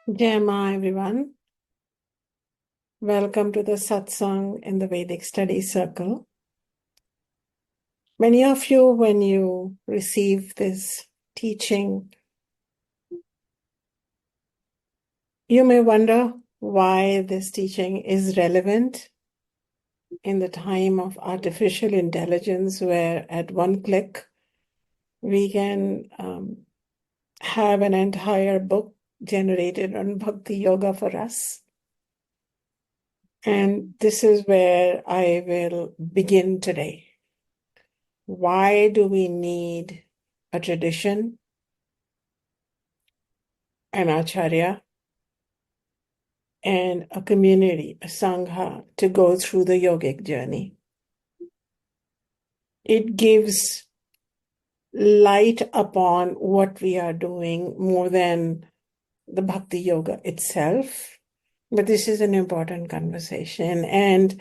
Jai Ma, everyone. Welcome to the satsang in the Vedic study circle. Many of you, when you receive this teaching, you may wonder why this teaching is relevant in the time of artificial intelligence, where at one click we can have an entire book generated on Bhakti Yoga for us. And this is where I will begin today. Why do we need a tradition, an Acharya, and a community, a Sangha, to go through the yogic journey? It gives light upon what we are doing more than the Bhakti Yoga itself. But this is an important conversation. And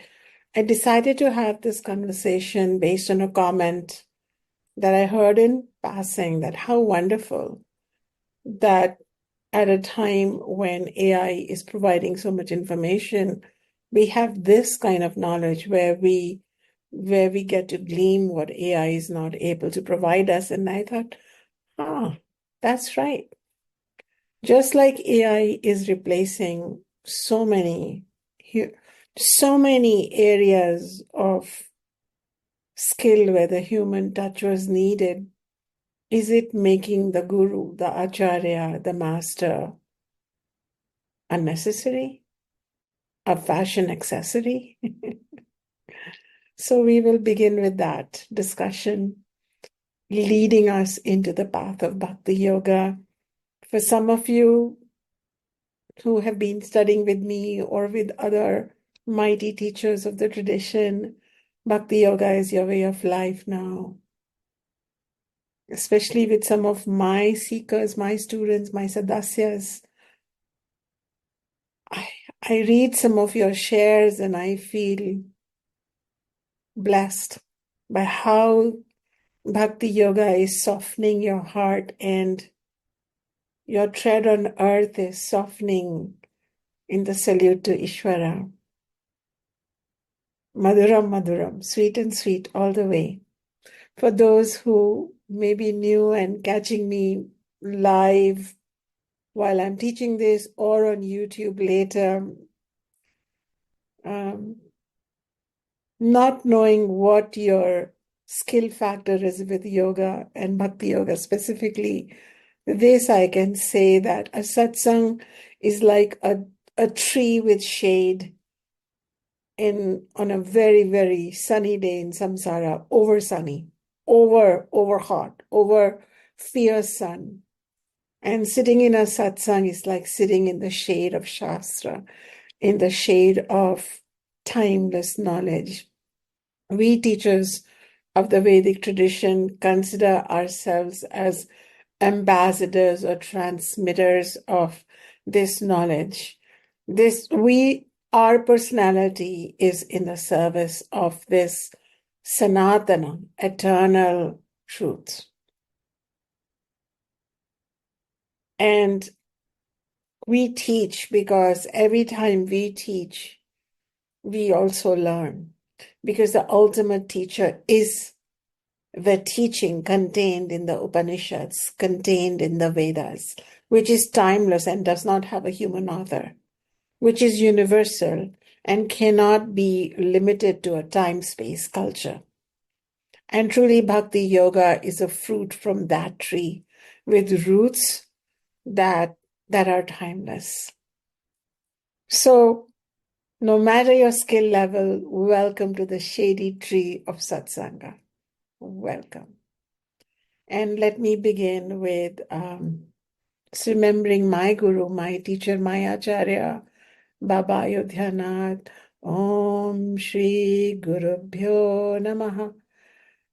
I decided to have this conversation based on a comment that I heard in passing, that how wonderful that at a time when AI is providing so much information, we have this kind of knowledge where we get to glean what AI is not able to provide us. And I thought, that's right. Just like AI is replacing so many areas of skill where the human touch was needed, is it making the guru, the acharya, the master unnecessary? A fashion accessory? So we will begin with that discussion, leading us into the path of Bhakti Yoga. For some of you who have been studying with me or with other mighty teachers of the tradition, Bhakti Yoga is your way of life now. Especially with some of my seekers, my students, my sadasyas. I read some of your shares and I feel blessed by how Bhakti Yoga is softening your heart and your tread on earth is softening in the salute to Ishvara. Madhuram, Madhuram, sweet and sweet all the way. For those who may be new and catching me live while I'm teaching this or on YouTube later, not knowing what your skill factor is with yoga and Bhakti Yoga specifically, this I can say that a satsang is like a tree with shade on a very, very sunny day in samsara, over sunny, over hot, over fierce sun. And sitting in a satsang is like sitting in the shade of Shastra, in the shade of timeless knowledge. We teachers of the Vedic tradition consider ourselves as ambassadors or transmitters of this knowledge. Our personality is in the service of this Sanatana, eternal truth. And we teach because every time we teach, we also learn. Because the ultimate teacher is the teaching contained in the Upanishads, contained in the Vedas, which is timeless and does not have a human author, which is universal and cannot be limited to a time-space culture. And truly, Bhakti Yoga is a fruit from that tree with roots that are timeless. So, no matter your skill level, welcome to the shady tree of Satsanga. Welcome. And let me begin with remembering my guru, my teacher, my acharya, Baba Ayodhyanath. Om Shri Gurubhyo Namaha.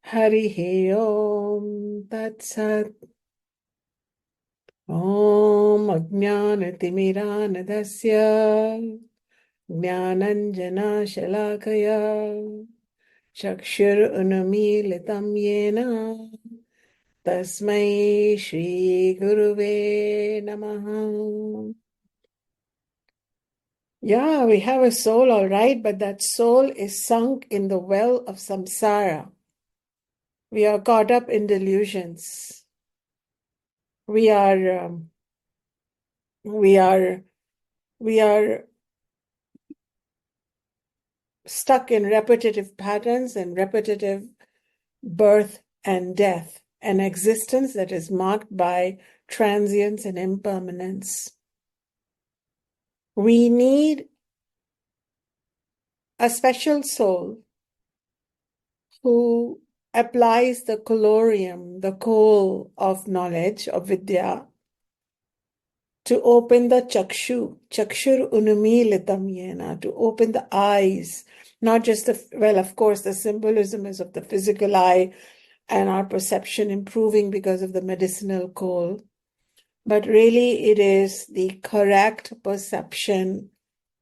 Harihi Om Tat Sat. Om Ajnanatimiranadasya Jnananjana Shalakaya Chakshur Unamilitam Yena Tasmai Shri Guruve Namaha. Yeah, we have a soul, all right, but that soul is sunk in the well of samsara. We are caught up in delusions. We are, we are, we are stuck in repetitive patterns and repetitive birth and death, an existence that is marked by transience and impermanence. We need a special soul who applies the colorium, the coal of knowledge, of vidya, to open the chakshur unmilitam yena, to open the eyes, not just the, well, of course, the symbolism is of the physical eye and our perception improving because of the medicinal coal, but really it is the correct perception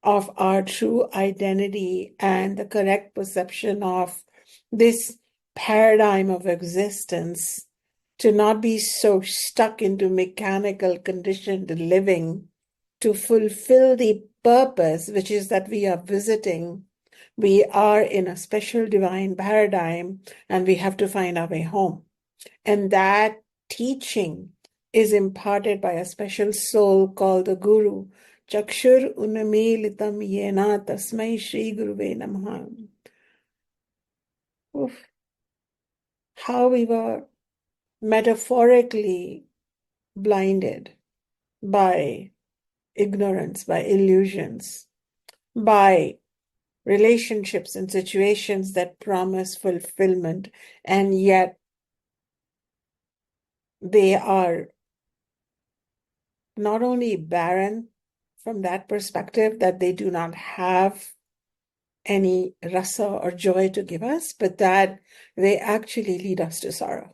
of our true identity and the correct perception of this paradigm of existence, to not be so stuck into mechanical conditioned living, to fulfill the purpose, which is that we are visiting. We are in a special divine paradigm and we have to find our way home. And that teaching is imparted by a special soul called the Guru. Chakshur unamilitam yena tasmai Shri Guruve namaha. Oof. How we were metaphorically blinded by ignorance, by illusions, by relationships and situations that promise fulfillment, and yet they are not only barren from that perspective, that they do not have any rasa or joy to give us, but that they actually lead us to sorrow.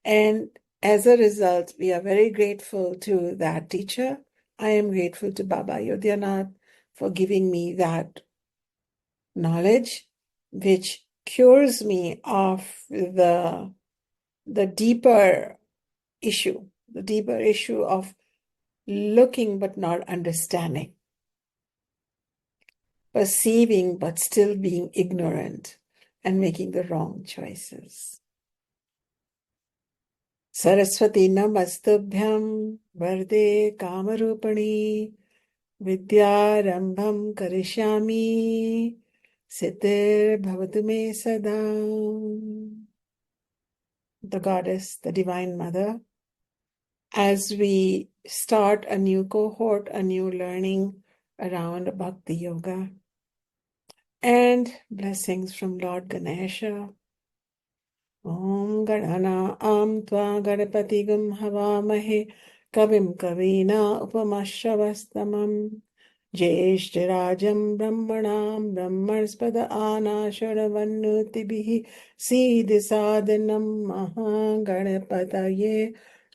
And as a result, we are very grateful to that teacher. I am grateful to Baba Yodhanath for giving me that knowledge, which cures me of the deeper the deeper issue of looking but not understanding, perceiving but still being ignorant and making the wrong choices. Saraswati namastubhyam varde kamarupani vidyarambham karishyami siddhir bhavatu me sada. The goddess, the divine mother, as we start a new cohort, a new learning around Bhakti Yoga, and blessings from Lord Ganesha. Om Ganana Am Tva Ganapati Havamahe Kavim Kavina Upamashavastamam Jeshtirajam Brahmanam Brahmarspada Anasharavanutibihi Siddhisadanam Maha Ganapataye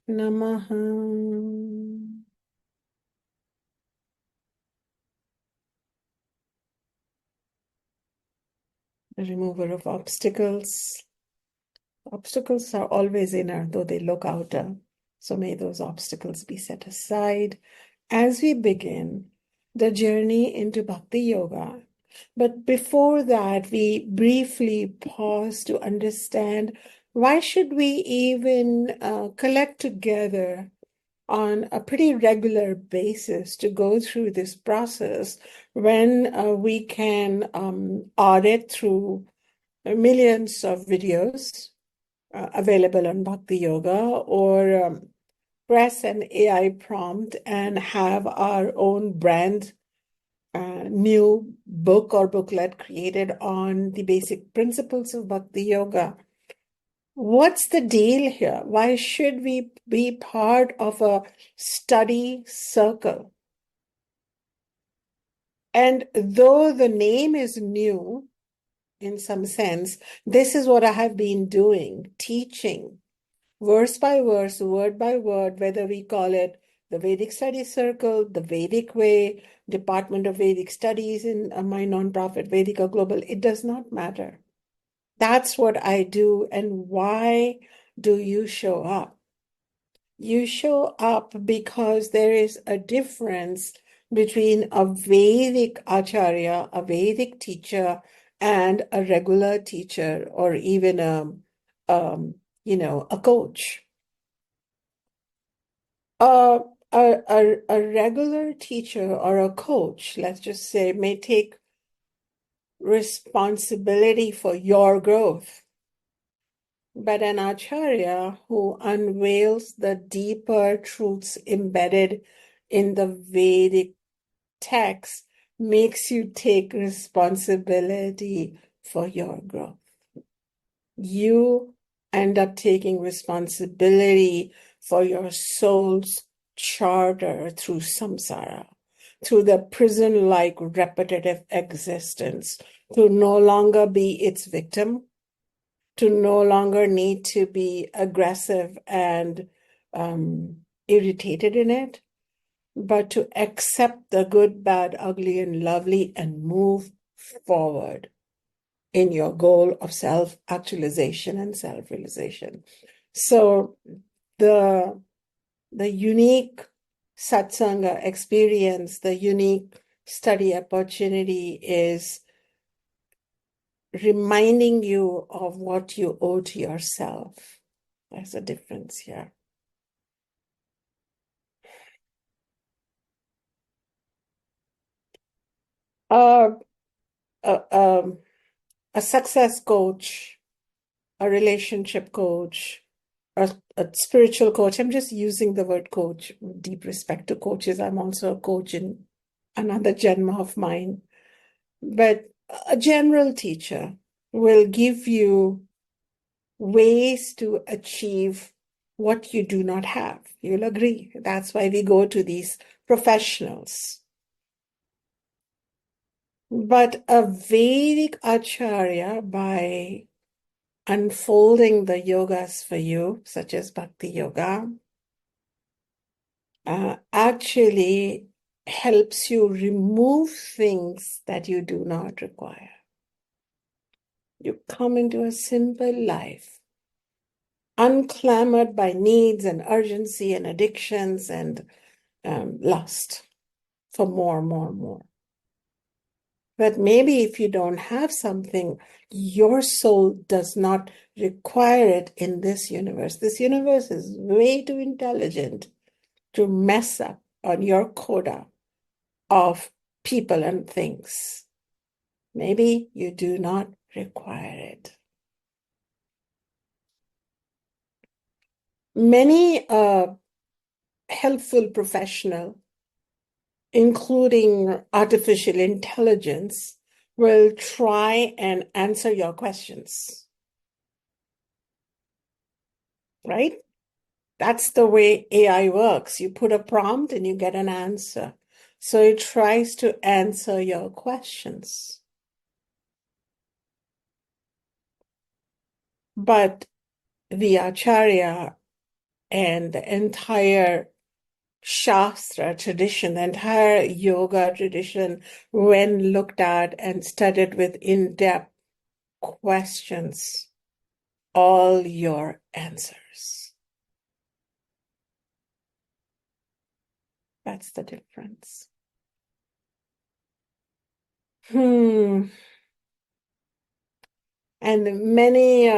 Namaha. The remover of obstacles. Obstacles are always inner, though they look outer. So may those obstacles be set aside as we begin the journey into Bhakti Yoga. But before that, we briefly pause to understand, why should we even collect together on a pretty regular basis to go through this process when we can audit through millions of videos available on Bhakti Yoga, or press an AI prompt and have our own brand new book or booklet created on the basic principles of Bhakti Yoga. What's the deal here? Why should we be part of a study circle? And though the name is new, in some sense, this is what I have been doing, teaching verse by verse, word by word, whether we call it the Vedic Study Circle, the Vedic Way, Department of Vedic Studies in my nonprofit, Vedika Global, it does not matter. That's what I do. And why do you show up? You show up because there is a difference between a Vedic Acharya, a Vedic teacher, and a regular teacher, or even a coach. A, a regular teacher or a coach, let's just say, may take responsibility for your growth. But an Acharya who unveils the deeper truths embedded in the Vedic text makes you take responsibility for your growth. You end up taking responsibility for your soul's charter through samsara, through the prison-like repetitive existence, to no longer be its victim, to no longer need to be aggressive and irritated in it, but to accept the good, bad, ugly, and lovely and move forward in your goal of self-actualization and self-realization. So the unique satsanga experience, the unique study opportunity is reminding you of what you owe to yourself. There's a difference here. Uh, uh, um, a success coach, a relationship coach, a spiritual coach. I'm just using the word coach with deep respect to coaches. I'm also a coach in another janma of mine. But a general teacher will give you ways to achieve what you do not have. You'll agree. That's why we go to these professionals. But a Vedic Acharya, by unfolding the yogas for you, such as Bhakti Yoga, actually helps you remove things that you do not require. You come into a simple life, unclamoured by needs and urgency and addictions and lust for more, more, more. But maybe if you don't have something, your soul does not require it in this universe. This universe is way too intelligent to mess up on your quota of people and things. Maybe you do not require it. Many helpful professional, including artificial intelligence, will try and answer your questions, right? That's the way AI works. You put a prompt and you get an answer. So it tries to answer your questions. But the Acharya and the entire Shastra tradition, the entire yoga tradition, when looked at and studied with in-depth questions, all your answers. That's the difference. And many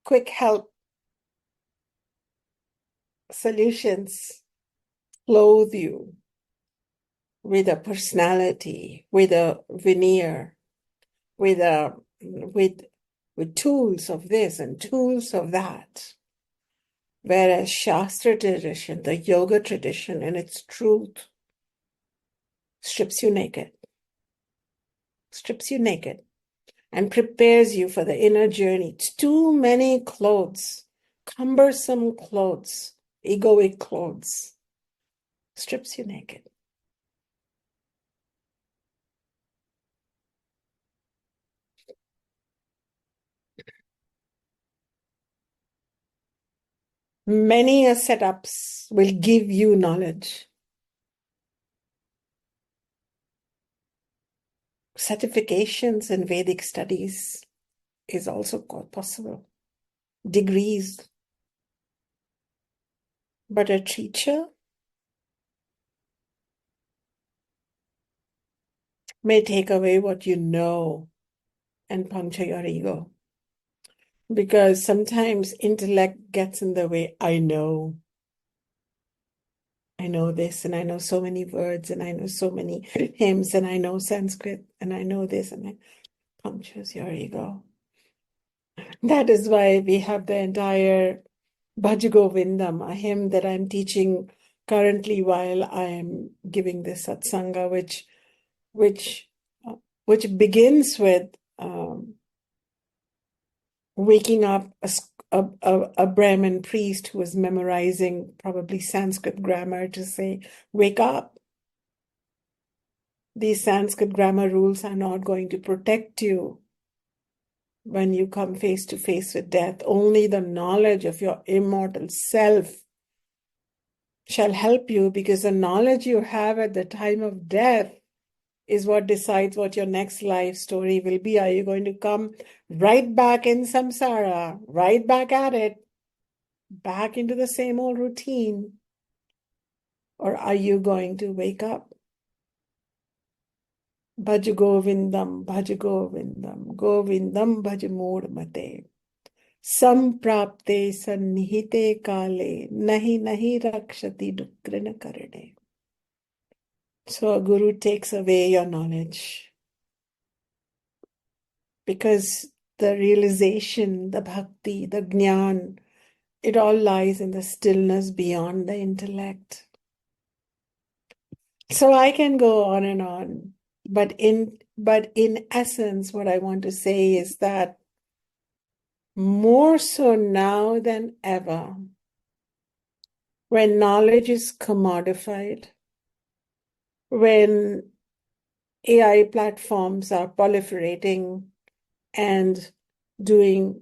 quick help solutions clothe you with a personality, with a veneer, with tools of this and tools of that. Whereas Shastra tradition, the yoga tradition in its truth, strips you naked and prepares you for the inner journey. It's too many clothes, cumbersome clothes, egoic clothes, strips you naked. Many setups will give you knowledge. Certifications in Vedic studies is also possible. Degrees. But a teacher may take away what you know and puncture your ego. Because sometimes intellect gets in the way. I know this, and I know so many words, and I know so many hymns, and I know Sanskrit, and I know this, and it punctures your ego. That is why we have the entire Bhaj Govindam, a hymn that I'm teaching currently while I am giving this satsanga, which begins with waking up a Brahmin priest who was memorizing probably Sanskrit grammar to say, wake up. These Sanskrit grammar rules are not going to protect you when you come face to face with death. Only the knowledge of your immortal self shall help you, because the knowledge you have at the time of death is what decides what your next life story will be. Are you going to come right back in samsara, right back at it, back into the same old routine? Or are you going to wake up? Bhaj Govindam, Govindam bhaj mood mate. Samprapte sannihite kale, nahi rakshati dukrina karane. So a guru takes away your knowledge, because the realization, the bhakti, the jnana, it all lies in the stillness beyond the intellect. So I can go on and on, but in essence, what I want to say is that more so now than ever, when knowledge is commodified, when AI platforms are proliferating and doing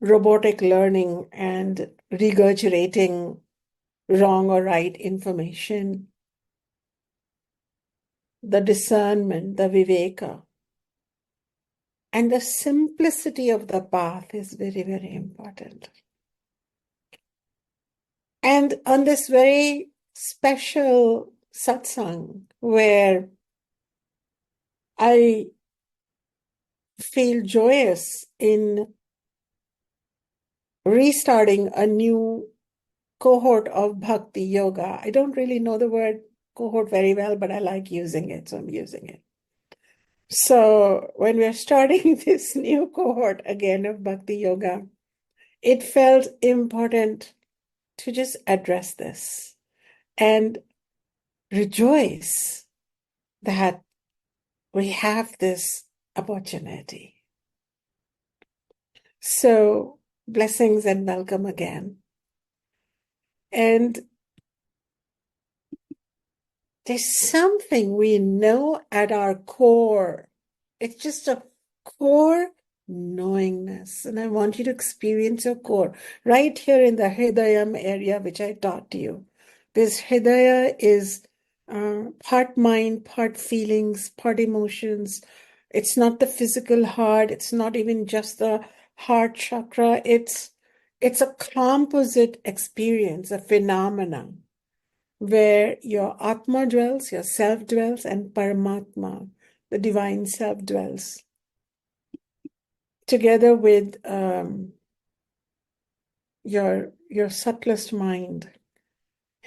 robotic learning and regurgitating wrong or right information, the discernment, the viveka, and the simplicity of the path is very, very important. And on this very special satsang, where I feel joyous in restarting a new cohort of Bhakti Yoga. I don't really know the word cohort very well, but I like using it, so I'm using it. So when we're starting this new cohort again of Bhakti Yoga, it felt important to just address this and rejoice that we have this opportunity. So blessings and welcome again. And there's something we know at our core. It's just a core knowingness. And I want you to experience your core right here in the Hridayam area, which I taught you. This Hridaya is part mind, part feelings, part emotions. It's not the physical heart. It's not even just the heart chakra. It's a composite experience, a phenomenon, where your Atma dwells, your self dwells, and Paramatma, the divine self, dwells, together with your subtlest mind.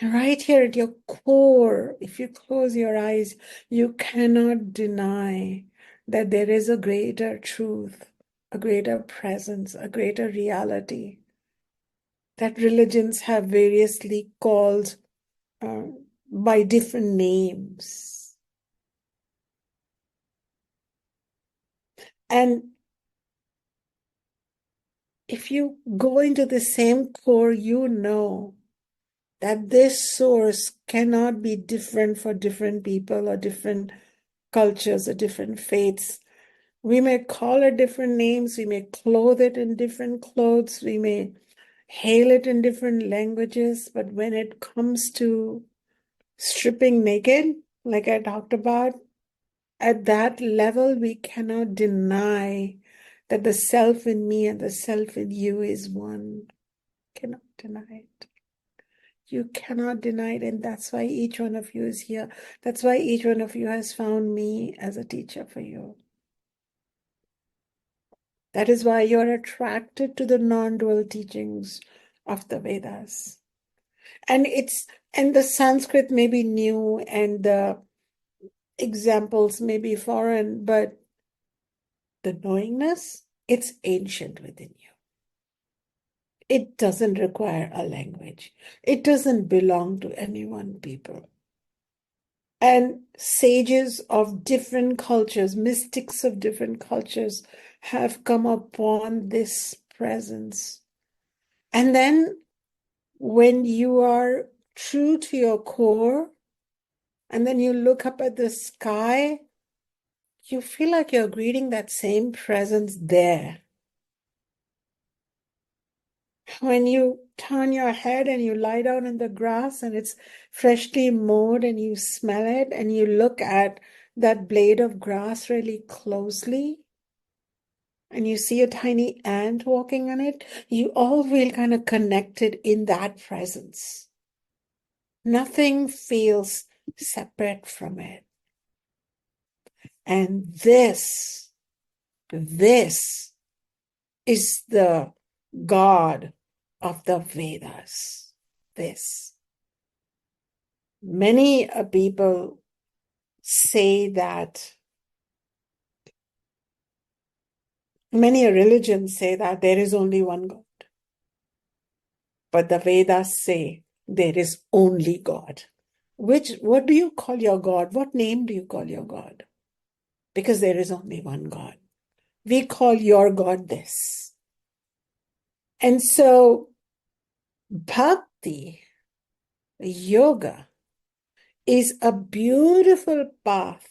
And right here at your core, if you close your eyes, you cannot deny that there is a greater truth, a greater presence, a greater reality that religions have variously called by different names. And if you go into the same core, you know that this source cannot be different for different people or different cultures or different faiths. We may call it different names, we may clothe it in different clothes, we may hail it in different languages, but when it comes to stripping naked, like I talked about, at that level, we cannot deny that the self in me and the self in you is one. Cannot deny it. You cannot deny it, and that's why each one of you is here. That's why each one of you has found me as a teacher for you. That is why you're attracted to the non-dual teachings of the Vedas. And the Sanskrit may be new and the examples may be foreign, but the knowingness, it's ancient within you. It doesn't require a language. It doesn't belong to any one people. And sages of different cultures, mystics of different cultures have come upon this presence. And then when you are true to your core, and then you look up at the sky, you feel like you're greeting that same presence there. When you turn your head and you lie down in the grass and it's freshly mowed and you smell it and you look at that blade of grass really closely and you see a tiny ant walking on it, you all feel kind of connected in that presence. Nothing feels separate from it. And this is the God of the Vedas. This. Many people say that, many religions say that there is only one God. But the Vedas say there is only God. What do you call your God? What name do you call your God? Because there is only one God. We call your God this. And so Bhakti Yoga is a beautiful path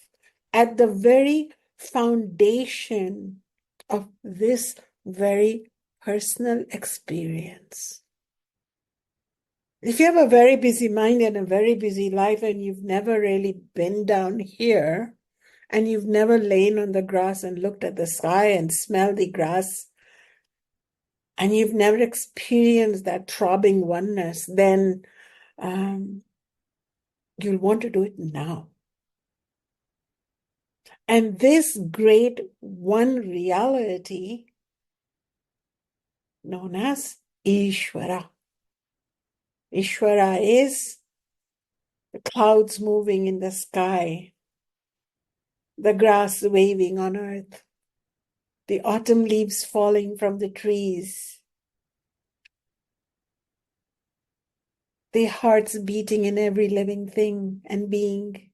at the very foundation of this very personal experience. If you have a very busy mind and a very busy life and you've never really been down here and you've never lain on the grass and looked at the sky and smelled the grass and you've never experienced that throbbing oneness, then you'll want to do it now. And this great one reality known as Ishvara. Ishvara is the clouds moving in the sky, the grass waving on earth, the autumn leaves falling from the trees, the hearts beating in every living thing and being.